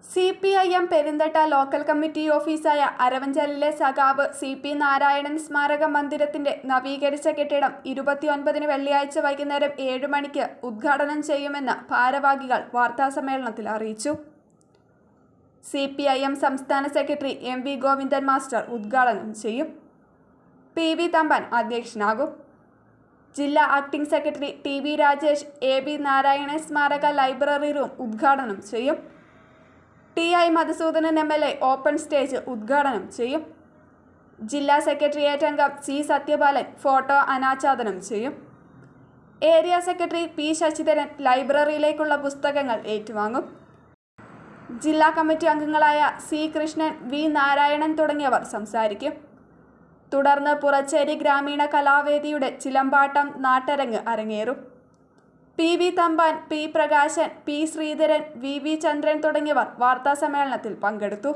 CPIM Perinthatta local committee ഓഫീസായ അരവഞ്ചലിലെ സഖാവ് CP Narayanan സ്മാരക മന്ദിരത്തിന്റെ നവീകരിച്ച കെട്ടിടം 29 വെള്ളിയാഴ്ച വൈകുന്നേരം 7 മണിക്ക് ഉദ്ഘാടനം ചെയ്യുമെന്ന് ഭാരവാഹികൾ വാർത്താസമ്മേളനത്തിൽ അറിയിച്ചു. CPIM സംസ്ഥാന സെക്രട്ടറി MV ഗോവിന്ദൻ മാസ്റ്റർ ഉദ്ഘാടനം ചെയ്യും. PV തമ്പാൻ അധ്യക്ഷനാകും. ജില്ലാ acting secretary TV Rajesh AB Narayanan സ്മാരക ലൈബ്രറി റൂം ഉദ്ഘാടനം ചെയ്യും. TI Madhusoodanan MLA open stage ഉദ്ഘാടനം ചെയ്യും. ജില്ലാ സെക്രട്ടേറിയറ്റ് അംഗം C സത്യപാലൻ ഫോട്ടോ അനാച്ഛാദനം ചെയ്യും. ഏരിയ സെക്രട്ടറി P ശശിധരൻ ലൈബ്രറിയിലേക്കുള്ള പുസ്തകങ്ങൾ ഏറ്റുവാങ്ങും. ജില്ലാ കമ്മിറ്റി അംഗങ്ങളായ C കൃഷ്ണൻ, V നാരായണൻ തുടങ്ങിയവർ സംസാരിക്കും. തുടർന്ന് പുറച്ചേരി ഗ്രാമീണ കലാവേദിയുടെ ചിലമ്പാട്ടം നാട്ടരങ്ങ് അരങ്ങേറും. PV Thampan, P Prakashan, P Sreedharan, VV ചന്ദ്രൻ തുടങ്ങിയവർ വാർത്താസമ്മേളനത്തിൽ പങ്കെടുത്തു.